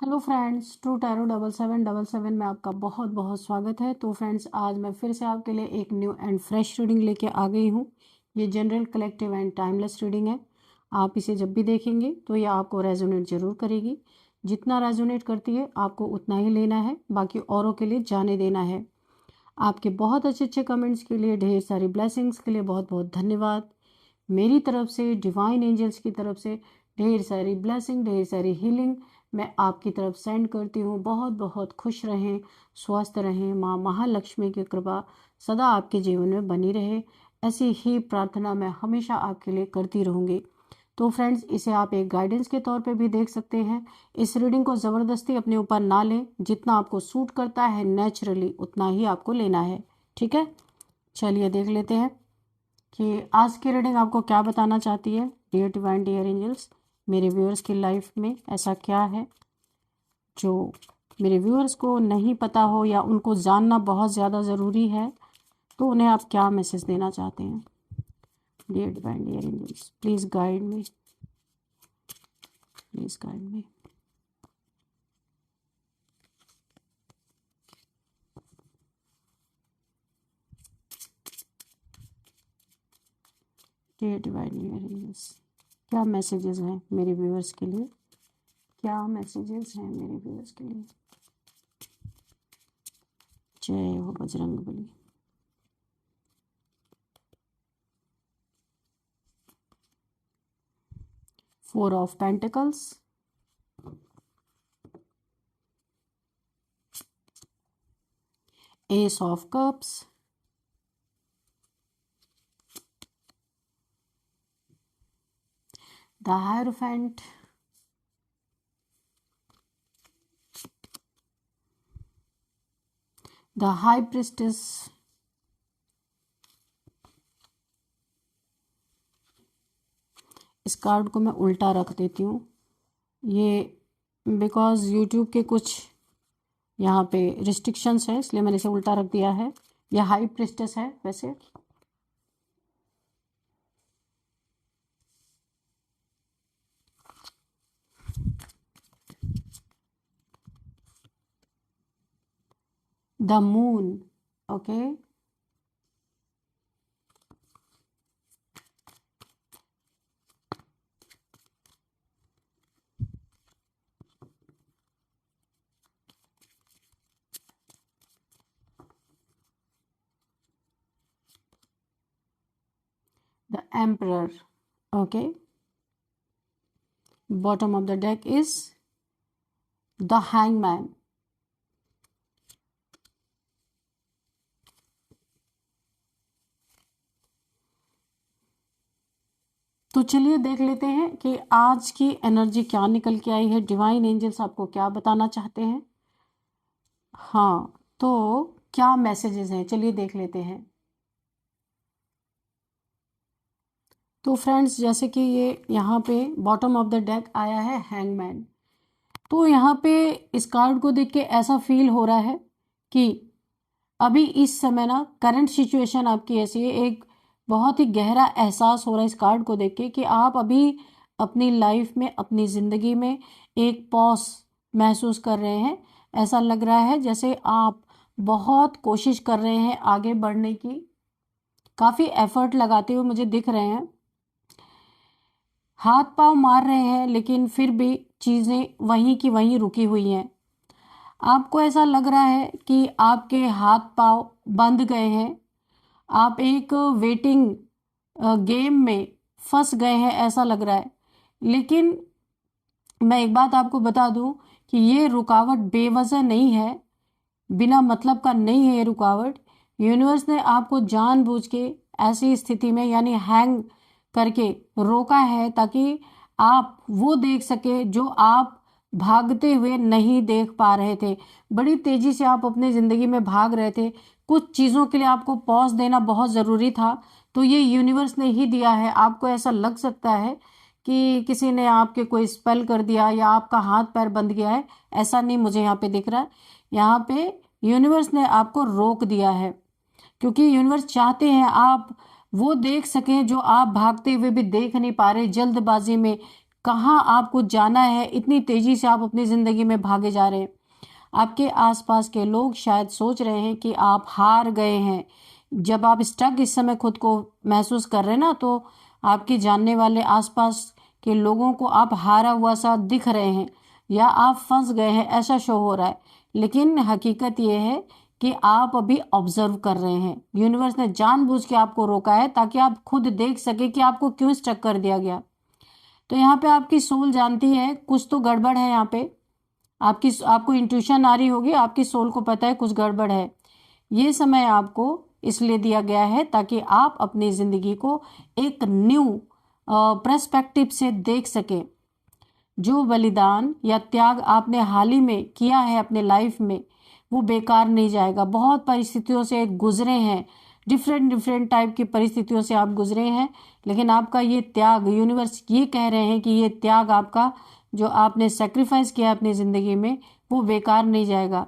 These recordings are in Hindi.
हेलो फ्रेंड्स, ट्रू टैरो 7777 में आपका बहुत बहुत स्वागत है। तो फ्रेंड्स, आज मैं फिर से आपके लिए एक न्यू एंड फ्रेश रीडिंग लेके आ गई हूँ। ये general, collective and timeless reading है। आप इसे जब भी देखेंगे तो ये आपको रेजोनेट ज़रूर करेगी। जितना रेजोनेट करती है आपको उतना ही लेना है, बाकी औरों के लिए जाने देना है। आपके बहुत अच्छे अच्छे कमेंट्स के लिए, ढेर सारी ब्लेसिंग्स के लिए बहुत बहुत धन्यवाद। मेरी तरफ से, डिवाइन एंजल्स की तरफ से ढेर सारी ब्लेसिंग, ढेर सारी हीलिंग मैं आपकी तरफ सेंड करती हूँ। बहुत बहुत खुश रहें, स्वस्थ रहें, माँ महालक्ष्मी की कृपा सदा आपके जीवन में बनी रहे, ऐसी ही प्रार्थना मैं हमेशा आपके लिए करती रहूँगी। तो फ्रेंड्स, इसे आप एक गाइडेंस के तौर पे भी देख सकते हैं। इस रीडिंग को ज़बरदस्ती अपने ऊपर ना लें, जितना आपको सूट करता है नेचुरली उतना ही आपको लेना है। ठीक है, चलिए देख लेते हैं कि आज की रीडिंग आपको क्या बताना चाहती है। डियर डिवाइन, डियर एंजल्स, मेरे व्यूअर्स की लाइफ में ऐसा क्या है जो मेरे व्यूअर्स को नहीं पता हो या उनको जानना बहुत ज़्यादा ज़रूरी है, तो उन्हें आप क्या मैसेज देना चाहते हैं। Dear divine, dear angels, please guide me, please guide me. Dear divine, dear angels, क्या मैसेजेस हैं मेरे व्यूअर्स के लिए, क्या मैसेजेस हैं मेरे व्यूअर्स के लिए। जय हो Bajrangbali. Four of pentacles, S of cups, the Hierophant, the High Priestess, इस कार्ड को मैं उल्टा रख देती हूँ, ये बिकॉज यूट्यूब के कुछ यहाँ पे रिस्ट्रिक्शंस है, इसलिए मैंने इसे उल्टा रख दिया है। यह हाई प्रिस्टेस है वैसे। The moon, okay, the emperor, okay, bottom of the deck is the hangman, तो चलिए देख लेते हैं कि आज की एनर्जी क्या निकल के आई है, डिवाइन एंजल्स आपको क्या बताना चाहते हैं। हाँ, तो क्या मैसेजेस हैं, चलिए देख लेते हैं। तो फ्रेंड्स, जैसे कि ये यहाँ पे बॉटम ऑफ द डेक आया है हैंगमैन, तो यहाँ पे इस कार्ड को देख के ऐसा फील हो रहा है कि अभी इस समय ना करंट सिचुएशन आपकी ऐसी है, एक बहुत ही गहरा एहसास हो रहा है इस कार्ड को देख के कि आप अभी अपनी लाइफ में, अपनी ज़िंदगी में एक पॉज महसूस कर रहे हैं। ऐसा लग रहा है जैसे आप बहुत कोशिश कर रहे हैं आगे बढ़ने की, काफ़ी एफर्ट लगाते हुए मुझे दिख रहे हैं, हाथ पांव मार रहे हैं, लेकिन फिर भी चीज़ें वहीं की वहीं रुकी हुई हैं। आपको ऐसा लग रहा है कि आपके हाथ पांव बंध गए हैं, आप एक वेटिंग गेम में फंस गए हैं, ऐसा लग रहा है। लेकिन मैं एक बात आपको बता दूं कि ये रुकावट बेवजह नहीं है, बिना मतलब का नहीं है ये रुकावट। यूनिवर्स ने आपको जानबूझ के ऐसी स्थिति में, यानी हैंग करके रोका है, ताकि आप वो देख सके जो आप भागते हुए नहीं देख पा रहे थे। बड़ी तेजी से आप अपनी ज़िंदगी में भाग रहे थे, कुछ चीज़ों के लिए आपको पॉज देना बहुत ज़रूरी था, तो ये यूनिवर्स ने ही दिया है। आपको ऐसा लग सकता है कि किसी ने आपके कोई स्पेल कर दिया या आपका हाथ पैर बंध गया है, ऐसा नहीं मुझे यहाँ पे दिख रहा है। यहाँ पे यूनिवर्स ने आपको रोक दिया है, क्योंकि यूनिवर्स चाहते हैं आप वो देख सकें जो आप भागते हुए भी देख नहीं पा रहे, जल्दबाजी में कहाँ आपको जाना है, इतनी तेज़ी से आप अपनी ज़िंदगी में भागे जा रहे हैं। आपके आसपास के लोग शायद सोच रहे हैं कि आप हार गए हैं। जब आप स्टक इस समय खुद को महसूस कर रहे हैं ना, तो आपके जानने वाले आसपास के लोगों को आप हारा हुआ सा दिख रहे हैं या आप फंस गए हैं, ऐसा शो हो रहा है। लेकिन हकीकत ये है कि आप अभी ऑब्जर्व कर रहे हैं। यूनिवर्स ने जानबूझ के आपको रोका है ताकि आप खुद देख सके कि आपको क्यों स्टक कर दिया गया। तो यहाँ पे आपकी सोल जानती है कुछ तो गड़बड़ है। यहाँ पे आपको इंट्यूशन आ रही होगी, आपकी सोल को पता है कुछ गड़बड़ है। ये समय आपको इसलिए दिया गया है ताकि आप अपनी ज़िंदगी को एक न्यू पर्सपेक्टिव से देख सकें। जो बलिदान या त्याग आपने हाल ही में किया है अपने लाइफ में, वो बेकार नहीं जाएगा। बहुत परिस्थितियों से गुजरे हैं, डिफरेंट टाइप की परिस्थितियों से आप गुजरे हैं, लेकिन आपका ये त्याग, यूनिवर्स ये कह रहे हैं कि ये त्याग आपका जो आपने सेक्रीफाइस किया अपनी ज़िंदगी में, वो बेकार नहीं जाएगा।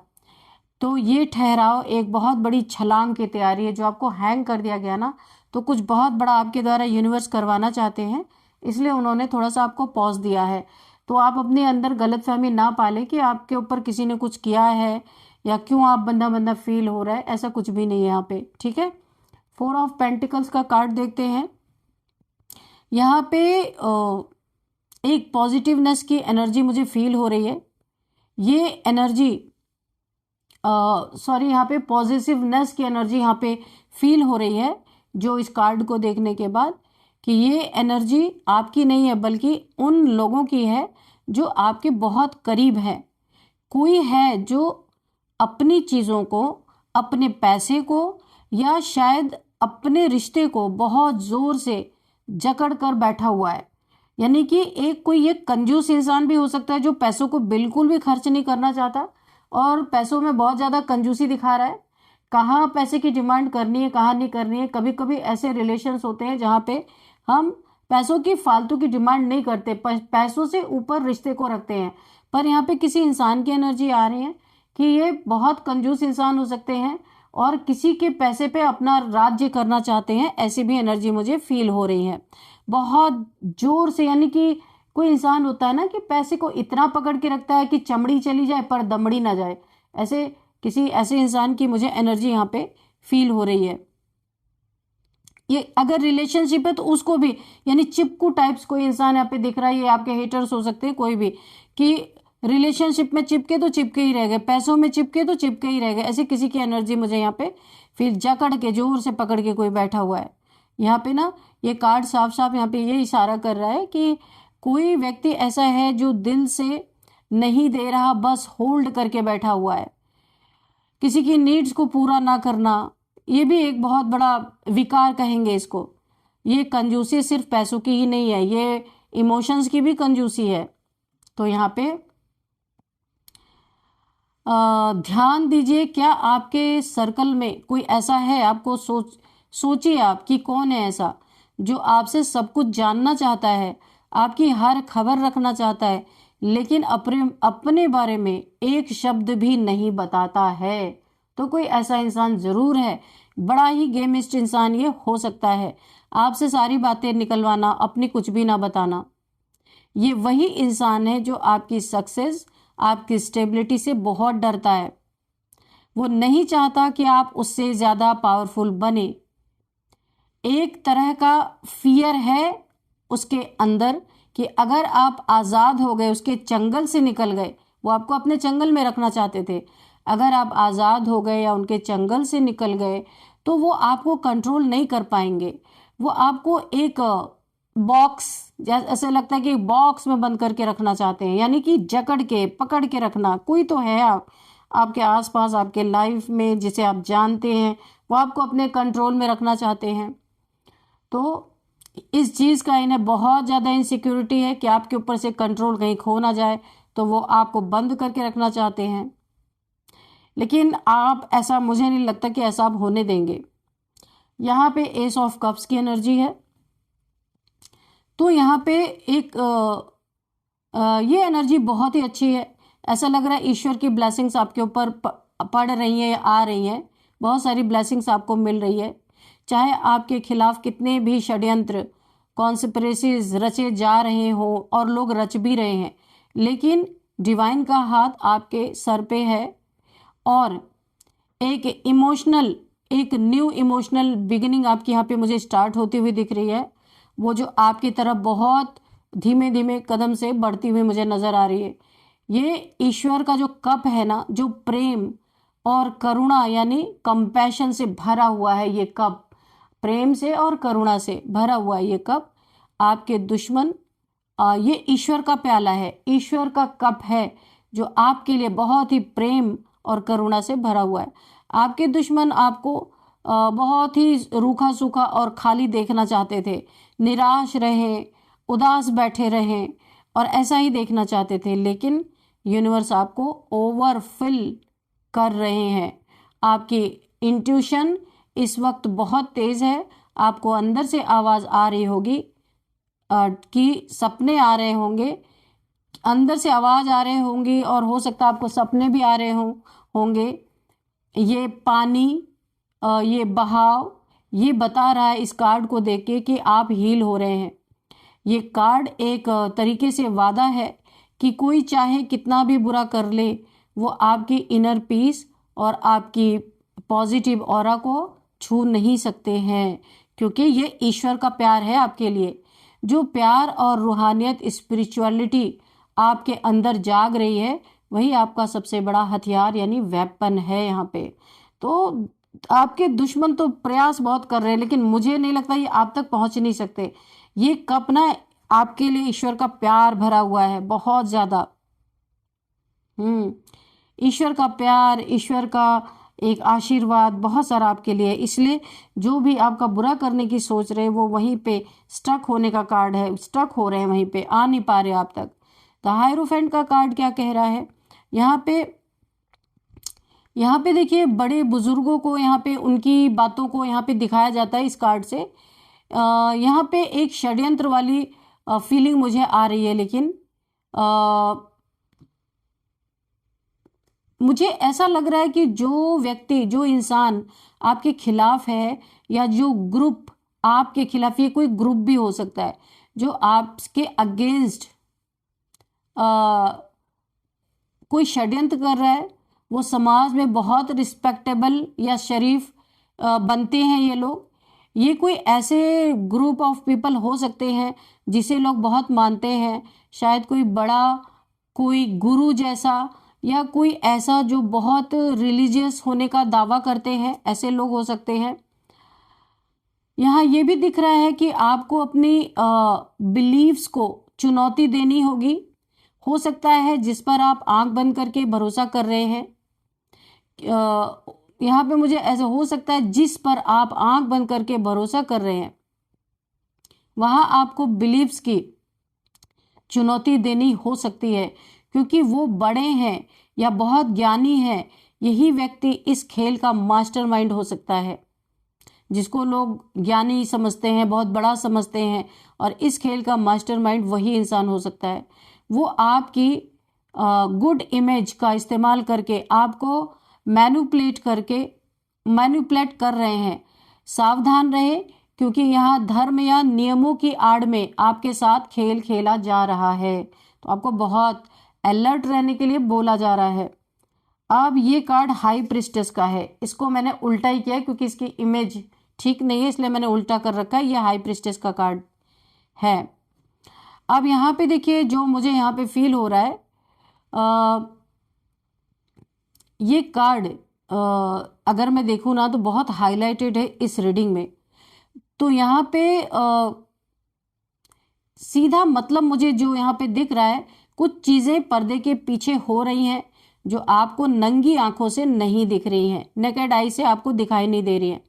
तो ये ठहराव एक बहुत बड़ी छलांग की तैयारी है। जो आपको हैंग कर दिया गया ना, तो कुछ बहुत बड़ा आपके द्वारा यूनिवर्स करवाना चाहते हैं, इसलिए उन्होंने थोड़ा सा आपको पॉज दिया है। तो आप अपने अंदर गलतफहमी ना पालें कि आपके ऊपर किसी ने कुछ किया है या क्यों आप बंदा बंदा फील हो रहा है, ऐसा कुछ भी नहीं है यहाँ पे, ठीक है। 4 ऑफ पेंटिकल्स का कार्ड देखते हैं। यहाँ पे एक पॉजिटिवनेस की एनर्जी मुझे फील हो रही है। ये एनर्जी सॉरी यहाँ पे पॉजिटिवनेस की एनर्जी यहाँ पे फील हो रही है, जो इस कार्ड को देखने के बाद, कि ये एनर्जी आपकी नहीं है बल्कि उन लोगों की है जो आपके बहुत करीब है। कोई है जो अपनी चीज़ों को, अपने पैसे को या शायद अपने रिश्ते को बहुत ज़ोर से जकड़ कर बैठा हुआ है। यानी कि एक कोई एक कंजूस इंसान भी हो सकता है जो पैसों को बिल्कुल भी खर्च नहीं करना चाहता और पैसों में बहुत ज़्यादा कंजूसी दिखा रहा है। कहाँ पैसे की डिमांड करनी है, कहाँ नहीं करनी है। कभी कभी ऐसे रिलेशंस होते हैं जहाँ पे हम पैसों की फालतू की डिमांड नहीं करते, पैसों से ऊपर रिश्ते को रखते हैं। पर यहाँ पे किसी इंसान की एनर्जी आ रही है कि ये बहुत कंजूस इंसान हो सकते हैं और किसी के पैसे पे अपना राज्य करना चाहते हैं, ऐसी भी एनर्जी मुझे फील हो रही है बहुत जोर से। यानी कि कोई इंसान होता है ना कि पैसे को इतना पकड़ के रखता है कि चमड़ी चली जाए पर दमड़ी ना जाए, ऐसे किसी ऐसे इंसान की मुझे एनर्जी यहाँ पे फील हो रही है। ये अगर रिलेशनशिप है तो उसको भी, यानी चिपकू टाइप्स कोई इंसान यहाँ पे दिख रहा है। ये आपके हेटर्स हो सकते हैं, कोई भी, कि रिलेशनशिप में चिपके तो चिपके ही रह गए, पैसों में चिपके तो चिपके ही रह गए, ऐसे किसी की एनर्जी मुझे यहाँ पे फिर जकड़ के जोर से पकड़ के कोई बैठा हुआ है। यहाँ पे ना ये कार्ड साफ साफ यहाँ पे ये इशारा कर रहा है कि कोई व्यक्ति ऐसा है जो दिल से नहीं दे रहा, बस होल्ड करके बैठा हुआ है। किसी की नीड्स को पूरा ना करना, ये भी एक बहुत बड़ा विकार कहेंगे इसको। ये कंजूसी सिर्फ पैसों की ही नहीं है, ये इमोशंस की भी कंजूसी है। तो यहाँ पे ध्यान दीजिए, क्या आपके सर्कल में कोई ऐसा है, आपको सोचिए आप कि कौन है ऐसा जो आपसे सब कुछ जानना चाहता है, आपकी हर खबर रखना चाहता है, लेकिन अपने बारे में एक शब्द भी नहीं बताता है। तो कोई ऐसा इंसान जरूर है, बड़ा ही गेमिस्ट इंसान ये हो सकता है, आपसे सारी बातें निकलवाना, अपनी कुछ भी ना बताना। ये वही इंसान है जो आपकी सक्सेस, आपकी स्टेबिलिटी से बहुत डरता है। वो नहीं चाहता कि आप उससे ज़्यादा पावरफुल बने। एक तरह का फियर है उसके अंदर कि अगर आप आज़ाद हो गए, उसके चंगल से निकल गए, वो आपको अपने चंगल में रखना चाहते थे, अगर आप आज़ाद हो गए या उनके चंगल से निकल गए तो वो आपको कंट्रोल नहीं कर पाएंगे। वो आपको एक बॉक्स, ऐसे लगता है कि बॉक्स में बंद करके रखना चाहते हैं, यानी कि जकड़ के पकड़ के रखना। कोई तो है आपके आसपास, आपके लाइफ में, जिसे आप जानते हैं, वो आपको अपने कंट्रोल में रखना चाहते हैं। तो इस चीज़ का इन्हें बहुत ज़्यादा इनसिक्योरिटी है कि आपके ऊपर से कंट्रोल कहीं खो ना जाए, तो वो आपको बंद करके रखना चाहते हैं। लेकिन आप ऐसा, मुझे नहीं लगता कि ऐसा आप होने देंगे। यहाँ पे एस ऑफ कप्स की एनर्जी है, तो यहाँ पे एक ये एनर्जी बहुत ही अच्छी है। ऐसा लग रहा है ईश्वर की ब्लेसिंग्स आपके ऊपर पड़ रही हैं, आ रही हैं, बहुत सारी ब्लेसिंग्स आपको मिल रही है। चाहे आपके खिलाफ कितने भी षड्यंत्र कॉन्स्पिरेसीज रचे जा रहे हों और लोग रच भी रहे हैं, लेकिन डिवाइन का हाथ आपके सर पे है और एक न्यू इमोशनल बिगिनिंग आपकी यहाँ पे मुझे स्टार्ट होती हुई दिख रही है, वो जो आपकी तरफ बहुत धीमे धीमे कदम से बढ़ती हुई मुझे नजर आ रही है। ये ईश्वर का जो कप है ना, जो प्रेम और करुणा यानी कंपैशन से भरा हुआ है, ये कप प्रेम से और करुणा से भरा हुआ है। ये कप आपके दुश्मन, ये ईश्वर का प्याला है, ईश्वर का कप है जो आपके लिए बहुत ही प्रेम और करुणा से भरा हुआ है। आपके दुश्मन आपको बहुत ही रूखा सूखा और खाली देखना चाहते थे, निराश रहें, उदास बैठे रहें और ऐसा ही देखना चाहते थे, लेकिन यूनिवर्स आपको ओवरफिल कर रहे हैं। आपकी इंट्यूशन इस वक्त बहुत तेज है। आपको अंदर से आवाज आ रही होगी कि सपने आ रहे होंगे, अंदर से आवाज आ रहे होंगी और हो सकता है आपको सपने भी आ रहे होंगे। ये पानी, ये बहाव, ये बता रहा है इस कार्ड को देख के कि आप हील हो रहे हैं। ये कार्ड एक तरीके से वादा है कि कोई चाहे कितना भी बुरा कर ले, वो आपकी इनर पीस और आपकी पॉजिटिव ऑरा को छू नहीं सकते हैं, क्योंकि ये ईश्वर का प्यार है आपके लिए। जो प्यार और रूहानियत, स्पिरिचुअलिटी आपके अंदर जाग रही है, वही आपका सबसे बड़ा हथियार यानी वेपन है यहाँ पे। तो आपके दुश्मन तो प्रयास बहुत कर रहे हैं, लेकिन मुझे नहीं लगता ये आप तक पहुंच नहीं सकते। ये कप ना आपके लिए ईश्वर का प्यार भरा हुआ है, बहुत ज्यादा। ईश्वर का प्यार, ईश्वर का एक आशीर्वाद बहुत सारा आपके लिए। इसलिए जो भी आपका बुरा करने की सोच रहे, वो वहीं पे स्टक होने का कार्ड है, स्टक हो रहे हैं वहीं पे, आ नहीं पा रहे आप तक। द हायरोफेंट का कार्ड क्या कह रहा है यहाँ पे देखिए, बड़े बुजुर्गों को यहाँ पे उनकी बातों को यहाँ पे दिखाया जाता है इस कार्ड से। यहाँ पे एक षड्यंत्र वाली फीलिंग मुझे आ रही है, लेकिन मुझे ऐसा लग रहा है कि जो व्यक्ति, जो इंसान आपके खिलाफ है, या जो ग्रुप आपके खिलाफ, ये कोई ग्रुप भी हो सकता है जो आपके अगेंस्ट कोई षड्यंत्र कर रहा है, वो समाज में बहुत रिस्पेक्टेबल या शरीफ बनते हैं ये लोग। ये कोई ऐसे ग्रुप ऑफ पीपल हो सकते हैं जिसे लोग बहुत मानते हैं, शायद कोई बड़ा, कोई गुरु जैसा, या कोई ऐसा जो बहुत रिलीजियस होने का दावा करते हैं, ऐसे लोग हो सकते हैं। यहाँ ये भी दिख रहा है कि आपको अपनी बिलीव्स को चुनौती देनी होगी। हो सकता है जिस पर आप आंख बंद करके भरोसा कर रहे हैं, यहाँ पे मुझे ऐसा हो सकता है जिस पर आप आंख बंद करके भरोसा कर रहे हैं, वहां आपको बिलीव्स की चुनौती देनी हो सकती है, क्योंकि वो बड़े हैं या बहुत ज्ञानी हैं। यही व्यक्ति इस खेल का मास्टरमाइंड हो सकता है, जिसको लोग ज्ञानी समझते हैं, बहुत बड़ा समझते हैं, और इस खेल का मास्टरमाइंड वही इंसान हो सकता है। वो आपकी गुड इमेज का इस्तेमाल करके आपको मैनिपुलेट कर रहे हैं। सावधान रहे, क्योंकि यहाँ धर्म या नियमों की आड़ में आपके साथ खेल खेला जा रहा है, तो आपको बहुत अलर्ट रहने के लिए बोला जा रहा है। अब ये कार्ड हाई प्रिस्टेस का है, इसको मैंने उल्टा ही किया क्योंकि इसकी इमेज ठीक नहीं है, इसलिए मैंने उल्टा कर रखा है। ये हाई प्रिस्टेस का कार्ड है। अब यहाँ पे देखिए, जो मुझे यहाँ पे फील हो रहा है, ये कार्ड अगर मैं देखूँ ना तो बहुत हाईलाइटेड है इस रीडिंग में। तो यहाँ पे सीधा मतलब मुझे जो यहाँ पे दिख रहा है, कुछ चीजें पर्दे के पीछे हो रही हैं जो आपको नंगी आंखों से नहीं दिख रही हैं, नेकेड आई से आपको दिखाई नहीं दे रही है।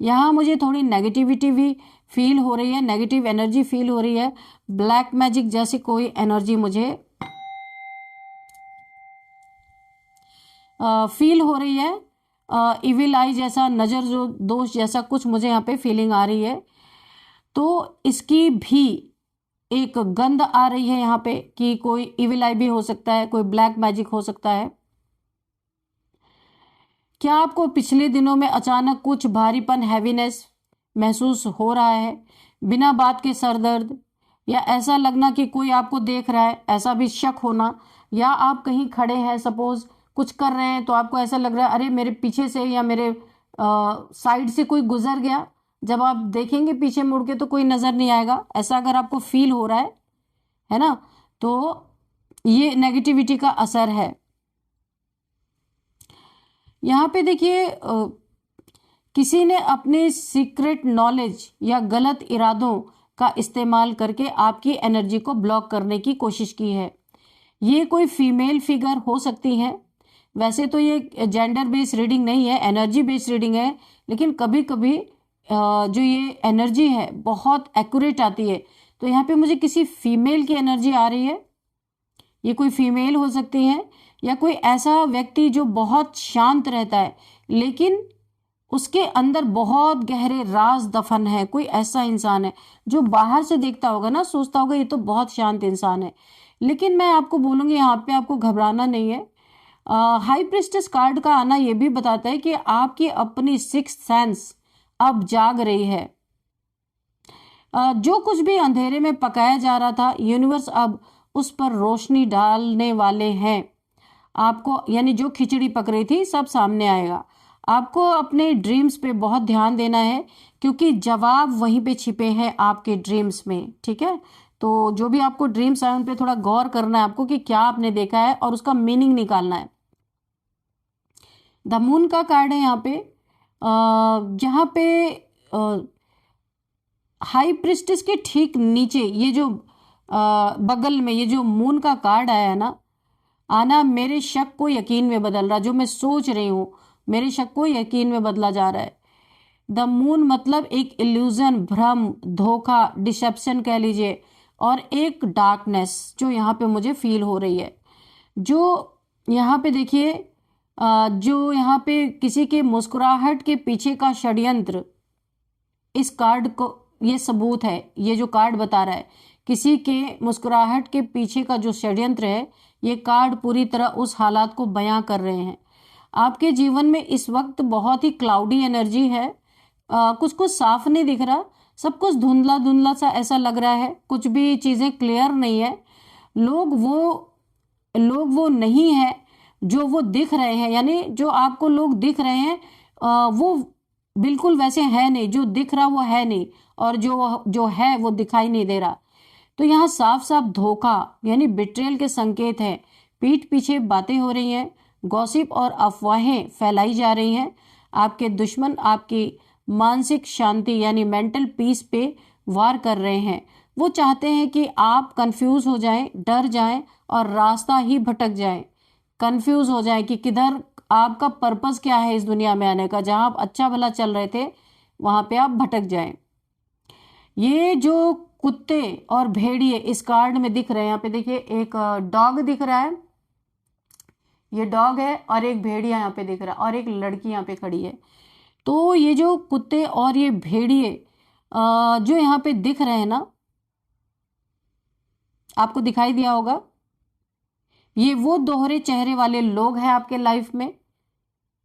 यहाँ मुझे थोड़ी नेगेटिविटी भी फील हो रही है, नेगेटिव एनर्जी फील हो रही है, ब्लैक मैजिक जैसी कोई एनर्जी मुझे फील हो रही है, इविल आई जैसा, नजर जो दोष जैसा कुछ मुझे यहाँ पे फीलिंग आ रही है। तो इसकी भी एक गंध आ रही है यहाँ पे कि कोई इविल आई भी हो सकता है, कोई ब्लैक मैजिक हो सकता है। क्या आपको पिछले दिनों में अचानक कुछ भारीपन, हैवीनेस महसूस हो रहा है? बिना बात के सर दर्द, या ऐसा लगना कि कोई आपको देख रहा है, ऐसा भी शक होना, या आप कहीं खड़े हैं सपोज कुछ कर रहे हैं तो आपको ऐसा लग रहा है अरे मेरे पीछे से या मेरे साइड से कोई गुजर गया, जब आप देखेंगे पीछे मुड़ के तो कोई नजर नहीं आएगा, ऐसा अगर आपको फील हो रहा है ना, तो ये नेगेटिविटी का असर है। यहाँ पे देखिए किसी ने अपने सीक्रेट नॉलेज या गलत इरादों का इस्तेमाल करके आपकी एनर्जी को ब्लॉक करने की कोशिश की है। ये कोई फीमेल फिगर हो सकती है। वैसे तो ये जेंडर बेस्ड रीडिंग नहीं है, एनर्जी बेस्ड रीडिंग है, लेकिन कभी कभी जो ये एनर्जी है बहुत एक्यूरेट आती है। तो यहाँ पे मुझे किसी फीमेल की एनर्जी आ रही है। ये कोई फीमेल हो सकती है या कोई ऐसा व्यक्ति जो बहुत शांत रहता है लेकिन उसके अंदर बहुत गहरे राज दफन है। कोई ऐसा इंसान है जो बाहर से देखता होगा ना, सोचता होगा ये तो बहुत शांत इंसान है, लेकिन मैं आपको बोलूंगी यहाँ पे आपको घबराना नहीं है। हाई प्रिस्टेस कार्ड का आना ये भी बताता है कि आपकी अपनी सिक्स्थ सेंस अब जाग रही है। जो कुछ भी अंधेरे में पकाया जा रहा था, यूनिवर्स अब उस पर रोशनी डालने वाले हैं। आपको यानी जो खिचड़ी पक रही थी सब सामने आएगा। आपको अपने ड्रीम्स पे बहुत ध्यान देना है क्योंकि जवाब वहीं पे छिपे हैं आपके ड्रीम्स में, ठीक है। तो जो भी आपको ड्रीम्स आए उन पे थोड़ा गौर करना है आपको कि क्या आपने देखा है और उसका मीनिंग निकालना है। द मून का कार्ड है यहाँ पे, जहाँ पे हाई प्रिस्टेस के ठीक नीचे ये जो बगल में ये जो मून का कार्ड आया है ना, आना मेरे शक को यकीन में बदल रहा, जो मैं सोच रही हूँ मेरे शक को यकीन में बदला जा रहा है। द मून मतलब एक इल्यूजन, भ्रम, धोखा, डिसेप्शन कह लीजिए, और एक डार्कनेस जो यहाँ पे मुझे फील हो रही है। जो यहाँ पे देखिए जो यहाँ पे किसी के मुस्कुराहट के पीछे का षड्यंत्र, इस कार्ड को ये सबूत है। ये जो कार्ड बता रहा है किसी के मुस्कुराहट के पीछे का जो षड्यंत्र है, ये कार्ड पूरी तरह उस हालात को बयां कर रहे हैं। आपके जीवन में इस वक्त बहुत ही क्लाउडी एनर्जी है। कुछ कुछ साफ नहीं दिख रहा, सब कुछ धुंधला धुंधला सा ऐसा लग रहा है, कुछ भी चीजें क्लियर नहीं है। लोग वो नहीं है जो वो दिख रहे हैं, यानी जो आपको लोग दिख रहे हैं वो बिल्कुल वैसे है नहीं, जो दिख रहा वो है नहीं, और जो है वो दिखाई नहीं दे रहा। तो यहाँ साफ साफ धोखा यानी बिट्रेयल के संकेत हैं। पीठ पीछे बातें हो रही हैं, गॉसिप और अफवाहें फैलाई जा रही हैं। आपके दुश्मन आपकी मानसिक शांति यानी मेंटल पीस पे वार कर रहे हैं। वो चाहते हैं कि आप कंफ्यूज हो जाएं, डर जाएं और रास्ता ही भटक जाएं। कंफ्यूज हो जाएं कि किधर आपका पर्पस क्या है इस दुनिया में आने का। जहां आप अच्छा भला चल रहे थे वहां पे आप भटक जाएं। ये जो कुत्ते और भेड़िए इस कार्ड में दिख रहे हैं, यहाँ पे देखिए एक डॉग दिख रहा है, ये डॉग है, और एक भेड़िया यहाँ पे दिख रहा है, और एक लड़की यहाँ पे खड़ी है। तो ये जो कुत्ते और ये भेड़िए जो यहाँ पे दिख रहे हैं ना, आपको दिखाई दिया होगा, ये वो दोहरे चेहरे वाले लोग हैं आपके लाइफ में।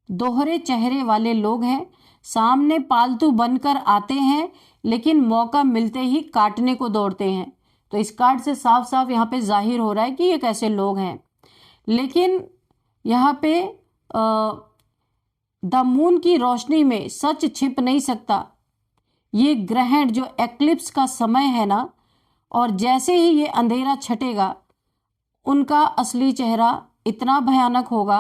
दोहरे चेहरे वाले लोग हैं, सामने पालतू बनकर आते हैं लेकिन मौका मिलते ही काटने को दौड़ते हैं। तो इस कार्ड से साफ साफ यहाँ पे जाहिर हो रहा है कि ये कैसे लोग हैं। लेकिन यहाँ पे द मून की रोशनी में सच छिप नहीं सकता। ये ग्रहण जो एक्लिप्स का समय है ना, और जैसे ही ये अंधेरा छटेगा उनका असली चेहरा इतना भयानक होगा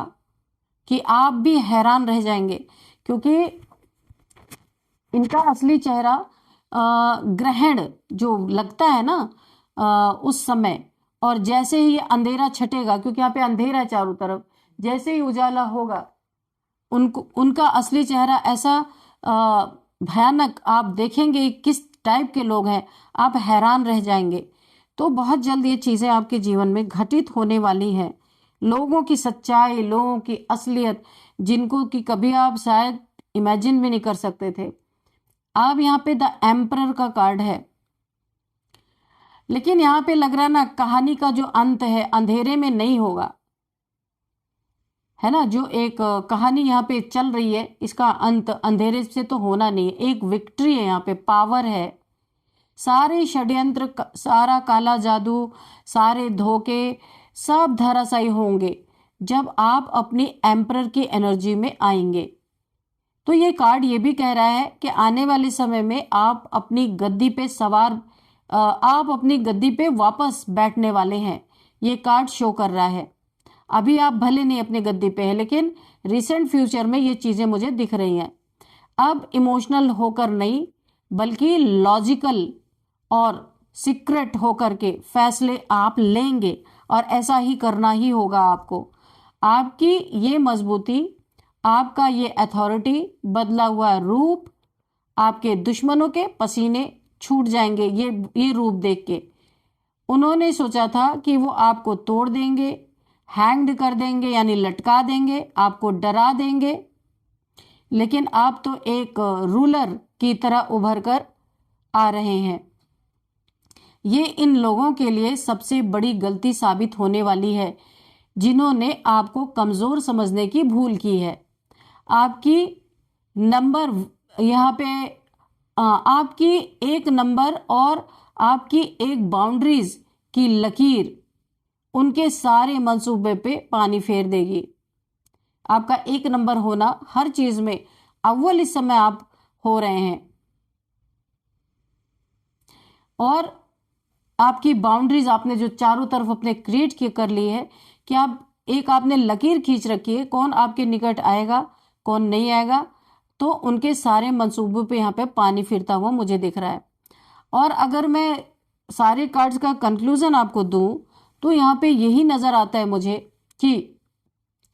कि आप भी हैरान रह जाएंगे, क्योंकि इनका असली चेहरा ग्रहण जो लगता है ना उस समय, और जैसे ही अंधेरा छटेगा, क्योंकि यहाँ पे अंधेरा है चारों तरफ, जैसे ही उजाला होगा उनका असली चेहरा ऐसा भयानक आप देखेंगे किस टाइप के लोग हैं, आप हैरान रह जाएंगे। तो बहुत जल्द ये चीजें आपके जीवन में घटित होने वाली हैं। लोगों की सच्चाई, लोगों की असलियत, जिनको कि कभी आप शायद इमेजिन भी नहीं कर सकते थे। अब यहाँ पे द एम्परर का कार्ड है, लेकिन यहाँ पे लग रहा है ना कहानी का जो अंत है अंधेरे में नहीं होगा, है ना। जो एक कहानी यहाँ पे चल रही है इसका अंत अंधेरे से तो होना नहीं है। एक विक्ट्री है यहाँ पे, पावर है, सारे षड्यंत्र, सारा काला जादू, सारे धोखे सब धराशायी होंगे जब आप अपनी एम्परर की एनर्जी में आएंगे। तो ये कार्ड ये भी कह रहा है कि आने वाले समय में आप अपनी गद्दी पे आप अपनी गद्दी पे वापस बैठने वाले हैं, ये कार्ड शो कर रहा है। अभी आप भले नहीं अपनी गद्दी पे हैं, लेकिन रिसेंट फ्यूचर में ये चीज़ें मुझे दिख रही हैं। अब इमोशनल होकर नहीं, बल्कि लॉजिकल और सीक्रेट होकर के फैसले आप लेंगे, और ऐसा ही करना ही होगा आपको। आपकी ये मजबूती, आपका ये अथॉरिटी, बदला हुआ रूप, आपके दुश्मनों के पसीने छूट जाएंगे ये रूप देख के। उन्होंने सोचा था कि वो आपको तोड़ देंगे, हैंग्ड कर देंगे यानी लटका देंगे, आपको डरा देंगे, लेकिन आप तो एक रूलर की तरह उभर कर आ रहे हैं। ये इन लोगों के लिए सबसे बड़ी गलती साबित होने वाली है जिन्होंने आपको कमज़ोर समझने की भूल की है। आपकी नंबर यहाँ पे आपकी एक नंबर और आपकी एक बाउंड्रीज की लकीर उनके सारे मंसूबे पे पानी फेर देगी। आपका एक नंबर होना हर चीज में अव्वल इस समय आप हो रहे हैं, और आपकी बाउंड्रीज आपने जो चारों तरफ अपने क्रिएट कर ली है कि आपने लकीर खींच रखी है, कौन आपके निकट आएगा कौन नहीं आएगा, तो उनके सारे मंसूबों पे यहाँ पे पानी फिरता हुआ मुझे दिख रहा है। और अगर मैं सारे कार्ड्स का कंक्लूजन आपको दूं तो यहाँ पे यही नजर आता है मुझे कि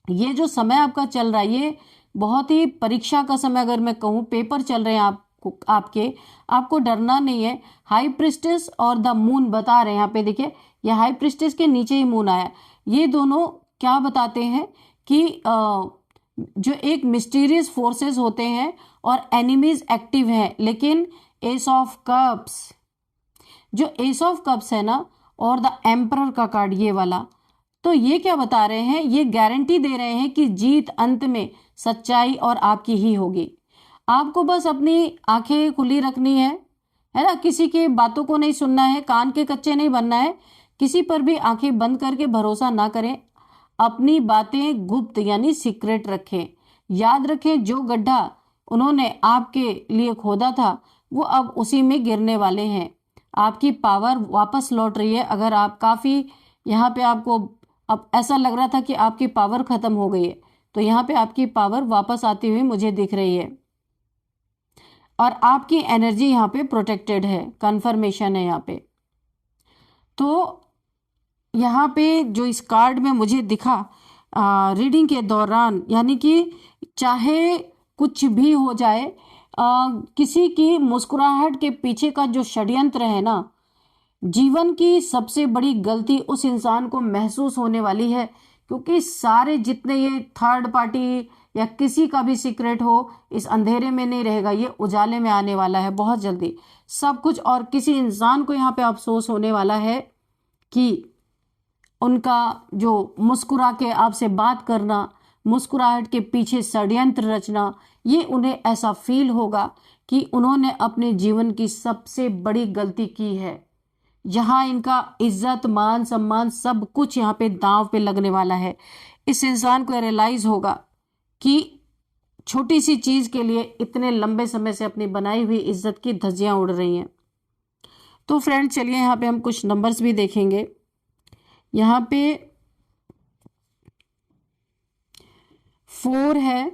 ये जो समय आपका चल रहा है ये बहुत ही परीक्षा का समय, अगर मैं कहूँ पेपर चल रहे हैं आपको डरना नहीं है। हाई प्रिस्टेस और द मून बता रहे हैं यहाँ पे, देखिए ये हाई प्रिस्टेस के नीचे ही मून आया। ये दोनों क्या बताते हैं कि जो एक मिस्टीरियस फोर्सेस होते हैं और एनिमीज एक्टिव हैं, लेकिन एस ऑफ कप्स, जो एस ऑफ कप्स है ना, और द एम्परर का कार्ड ये वाला, तो ये क्या बता रहे हैं, ये गारंटी दे रहे हैं कि जीत अंत में सच्चाई और आपकी ही होगी। आपको बस अपनी आंखें खुली रखनी है ना, किसी की बातों को नहीं सुनना है, कान के कच्चे नहीं बनना है, किसी पर भी आंखें बंद करके भरोसा ना करें, अपनी बातें गुप्त यानी सीक्रेट रखें। याद रखें जो गड्ढा उन्होंने आपके लिए खोदा था वो अब उसी में गिरने वाले हैं। आपकी पावर वापस लौट रही है। अगर आप काफ़ी यहाँ पे आपको अब ऐसा लग रहा था कि आपकी पावर ख़त्म हो गई है, तो यहाँ पे आपकी पावर वापस आती हुई मुझे दिख रही है, और आपकी एनर्जी यहाँ पे प्रोटेक्टेड है, कंफर्मेशन है यहाँ पे। तो यहाँ पे जो इस कार्ड में मुझे दिखा रीडिंग के दौरान, यानी कि चाहे कुछ भी हो जाए, किसी की मुस्कुराहट के पीछे का जो षड्यंत्र है ना, जीवन की सबसे बड़ी गलती उस इंसान को महसूस होने वाली है, क्योंकि सारे जितने ये थर्ड पार्टी या किसी का भी सीक्रेट हो, इस अंधेरे में नहीं रहेगा, ये उजाले में आने वाला है बहुत जल्दी सब कुछ। और किसी इंसान को यहाँ पे अफसोस होने वाला है कि उनका जो मुस्कुरा के आपसे बात करना, मुस्कुराहट के पीछे षड्यंत्र रचना, ये उन्हें ऐसा फील होगा कि उन्होंने अपने जीवन की सबसे बड़ी गलती की है। यहाँ इनका इज्जत मान सम्मान सब कुछ यहाँ पे दांव पे लगने वाला है। इस इंसान को रियलाइज होगा कि छोटी सी चीज के लिए इतने लंबे समय से अपनी बनाई हुई इज्जत की धज्जियां उड़ रही हैं। तो फ्रेंड चलिए यहाँ पे हम कुछ नंबर्स भी देखेंगे। यहाँ पे 4 है,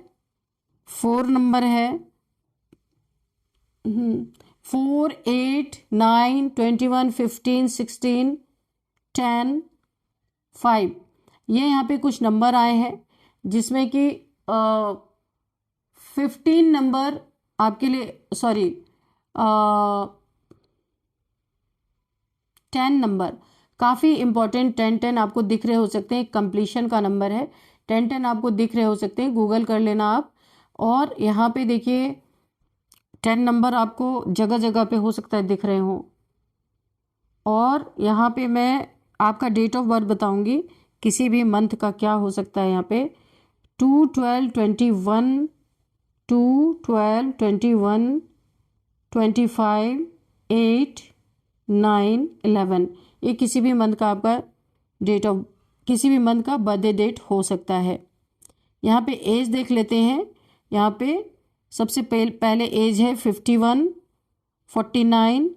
4 नंबर है, 4, 8, 9, 21, 15, 16, 10, 5, ये यहाँ पे कुछ नंबर आए हैं जिसमें कि 15 नंबर आपके लिए, सॉरी 10 नंबर काफ़ी इंपॉर्टेंट, 10 आपको दिख रहे हो सकते हैं, कंप्लीशन का नंबर है, 10 आपको दिख रहे हो सकते हैं, गूगल कर लेना आप। और यहाँ पे देखिए 10 नंबर आपको जगह जगह पे हो सकता है दिख रहे हो। और यहाँ पे मैं आपका डेट ऑफ बर्थ बताऊंगी, किसी भी मंथ का क्या हो सकता है। यहाँ पे 2, 12, 21, 2, 12, 21, 25, 8, 9/11, ये किसी भी मंथ का आपका किसी भी मंथ का बर्थडे डेट हो सकता है। यहाँ पे एज देख लेते हैं। यहाँ पे सबसे पहले एज है 51, 49,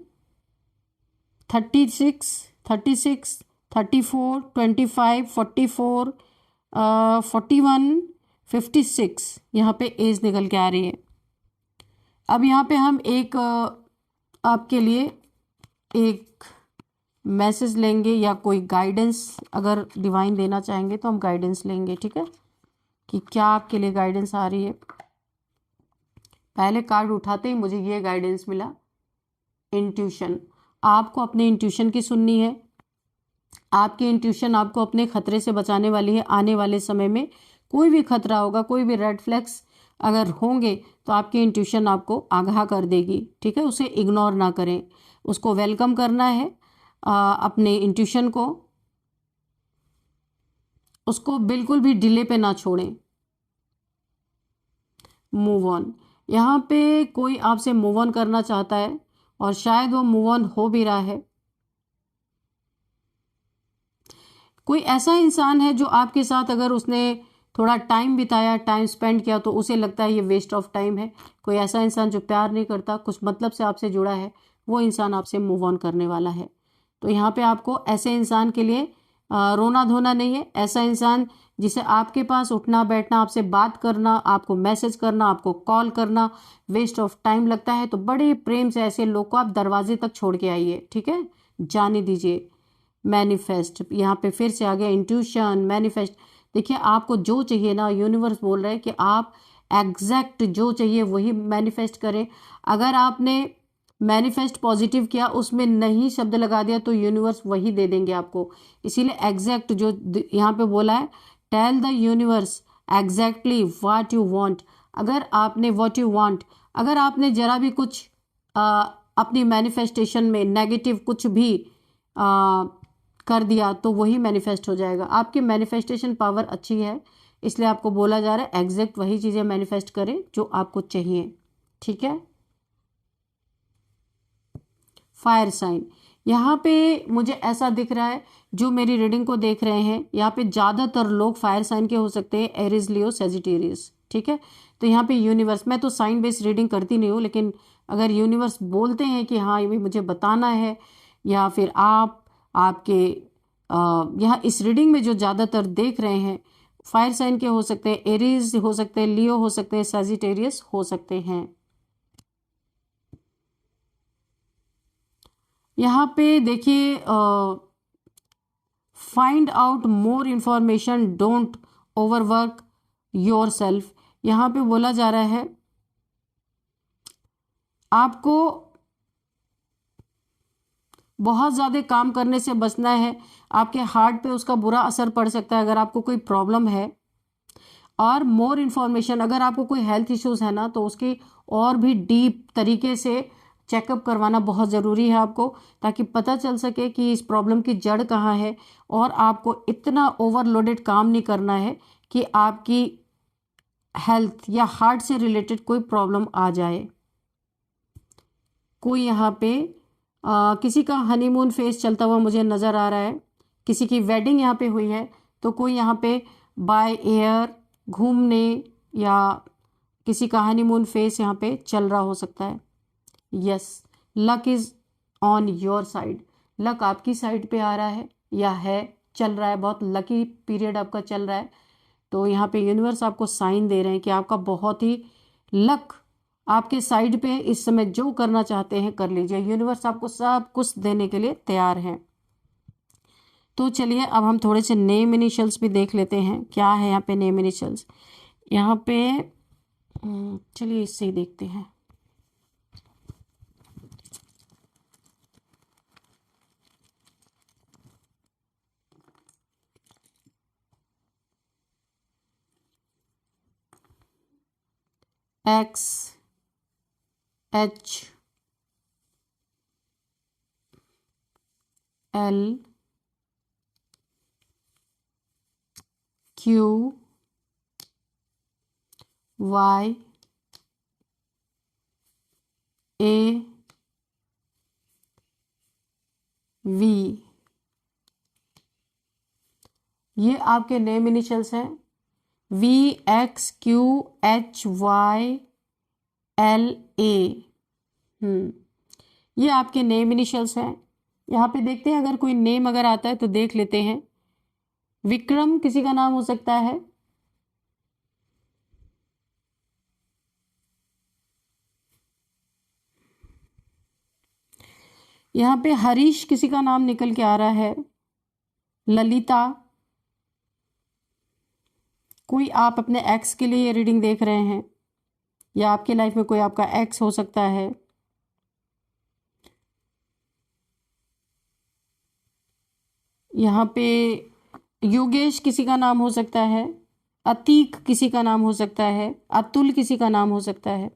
36, 36, 34, 25, 44, 41, 56, यहाँ पे एज निकल के आ रही है। अब यहाँ पे हम एक आपके लिए एक मैसेज लेंगे या कोई गाइडेंस अगर डिवाइन देना चाहेंगे तो हम गाइडेंस लेंगे, ठीक है, कि क्या आपके लिए गाइडेंस आ रही है। पहले कार्ड उठाते ही मुझे ये गाइडेंस मिला, इंट्यूशन। आपको अपने इंट्यूशन की सुननी है। आपकी इंट्यूशन आपको अपने खतरे से बचाने वाली है। आने वाले समय में कोई भी खतरा होगा, कोई भी रेड फ्लैग्स अगर होंगे तो आपकी इंट्यूशन आपको आगाह कर देगी, ठीक है। उसे इग्नोर ना करें, उसको वेलकम करना है अपने इंट्यूशन को, उसको बिल्कुल भी डिले पे ना छोड़ें। मूव ऑन, यहाँ पे कोई आपसे मूव ऑन करना चाहता है और शायद वो मूव ऑन हो भी रहा है। कोई ऐसा इंसान है जो आपके साथ अगर उसने थोड़ा टाइम बिताया, टाइम स्पेंड किया, तो उसे लगता है ये वेस्ट ऑफ टाइम है। कोई ऐसा इंसान जो प्यार नहीं करता, कुछ मतलब से आपसे जुड़ा है, वो इंसान आपसे मूव ऑन करने वाला है। तो यहाँ पे आपको ऐसे इंसान के लिए रोना धोना नहीं है। ऐसा इंसान जिसे आपके पास उठना बैठना, आपसे बात करना, आपको मैसेज करना, आपको कॉल करना वेस्ट ऑफ टाइम लगता है, तो बड़े प्रेम से ऐसे लोग को आप दरवाजे तक छोड़ के आइए, ठीक है, जाने दीजिए। मैनिफेस्ट, यहाँ पे फिर से आ गया इंट्यूशन, मैनिफेस्ट। देखिए आपको जो चाहिए ना, यूनिवर्स बोल रहा है कि आप एग्जैक्ट जो चाहिए वही मैनिफेस्ट करें। अगर आपने मैनिफेस्ट पॉजिटिव किया, उसमें नहीं शब्द लगा दिया, तो यूनिवर्स वही दे देंगे आपको। इसीलिए एग्जैक्ट जो यहाँ पे बोला है, tell the universe exactly what you want. अगर आपने व्हाट यू वांट, अगर आपने जरा भी कुछ अपनी मैनिफेस्टेशन में नेगेटिव कुछ भी कर दिया, तो वही मैनिफेस्ट हो जाएगा। आपकी मैनिफेस्टेशन पावर अच्छी है, इसलिए आपको बोला जा रहा है एग्जैक्ट वही चीज़ें मैनिफेस्ट करें जो आपको चाहिए, ठीक है। फायर साइन, यहाँ पे मुझे ऐसा दिख रहा है, जो मेरी रीडिंग को देख रहे हैं, यहाँ पे ज़्यादातर लोग फायर साइन के हो सकते हैं, एरीज, लियो, सेजिटेरियस, ठीक है। तो यहाँ पे यूनिवर्स, मैं तो साइन बेस्ड रीडिंग करती नहीं हूँ, लेकिन अगर यूनिवर्स बोलते हैं कि हाँ ये मुझे बताना है, या फिर आपके यहाँ इस रीडिंग में जो ज़्यादातर देख रहे हैं फायर साइन के हो सकते हैं, एरीज हो सकते हैं, लियो हो सकते हैं, सेजिटेरियस हो सकते हैं। यहाँ पे देखिए find out more information, don't overwork your self. यहाँ पे बोला जा रहा है आपको बहुत ज़्यादा काम करने से बचना है। आपके हार्ट पे उसका बुरा असर पड़ सकता है अगर आपको कोई प्रॉब्लम है। और मोर इन्फॉर्मेशन, अगर आपको कोई हेल्थ इश्यूज है ना, तो उसकी और भी डीप तरीके से चेकअप करवाना बहुत ज़रूरी है आपको, ताकि पता चल सके कि इस प्रॉब्लम की जड़ कहाँ है। और आपको इतना ओवरलोडेड काम नहीं करना है कि आपकी हेल्थ या हार्ट से रिलेटेड कोई प्रॉब्लम आ जाए। कोई यहाँ पे किसी का हनीमून फेज चलता हुआ मुझे नज़र आ रहा है, किसी की वेडिंग यहाँ पे हुई है, तो कोई यहाँ पे बाय एयर घूमने या किसी का हनीमून फेज यहाँ पे चल रहा हो सकता है। Yes, luck is on your side, luck आपकी साइड पे आ रहा है या है, चल रहा है, बहुत लकी पीरियड आपका चल रहा है। तो यहाँ पे यूनिवर्स आपको साइन दे रहे हैं कि आपका बहुत ही लक आपके साइड पे, इस समय जो करना चाहते हैं कर लीजिए, यूनिवर्स आपको सब कुछ देने के लिए तैयार है। तो चलिए अब हम थोड़े से नेम इनिशियल्स भी देख लेते हैं, क्या है यहाँ पे नेम इनिशियल्स। यहाँ पे चलिए इससे ही देखते हैं। X, H, L, Q, Y, A, V, ये आपके नेम इनिशियल्स हैं, VXQHYLA। ये आपके नेम इनिशियल्स हैं। यहाँ पे देखते हैं अगर कोई नेम अगर आता है तो देख लेते हैं। विक्रम किसी का नाम हो सकता है, यहाँ पे हरीश किसी का नाम निकल के आ रहा है, ललिता, कोई आप अपने एक्स के लिए ये रीडिंग देख रहे हैं या आपके लाइफ में कोई आपका एक्स हो सकता है। यहाँ पे योगेश किसी का नाम हो सकता है, अतीक किसी का नाम हो सकता है, अतुल किसी का नाम हो सकता है।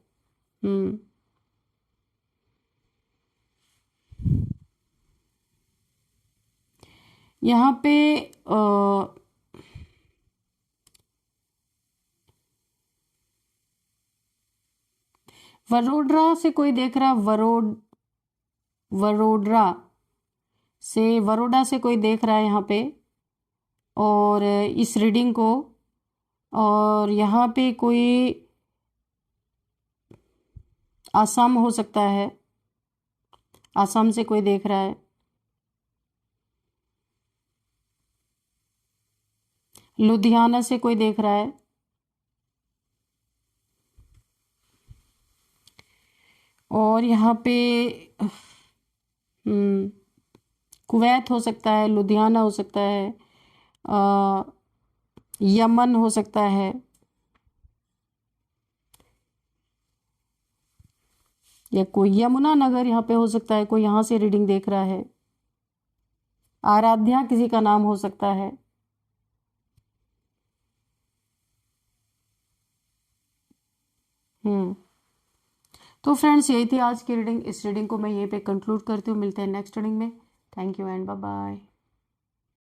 यहाँ पे वडोदरा से कोई देख रहा, वडोदरा से, वरोडा से कोई देख रहा है यहाँ पे और इस रीडिंग को। और यहाँ पे कोई आसाम हो सकता है, आसाम से कोई देख रहा है, लुधियाना से कोई देख रहा है, और यहाँ पे कुवैत हो सकता है, लुधियाना हो सकता है, यमन हो सकता है, या कोई यमुनानगर यहाँ पे हो सकता है, कोई यहाँ से रीडिंग देख रहा है, आराध्या किसी का नाम हो सकता है। तो फ्रेंड्स यही थी आज की रीडिंग। इस रीडिंग को मैं यहीं पे कंक्लूड करती हूँ। मिलते हैं नेक्स्ट रीडिंग में। Thank you and bye bye.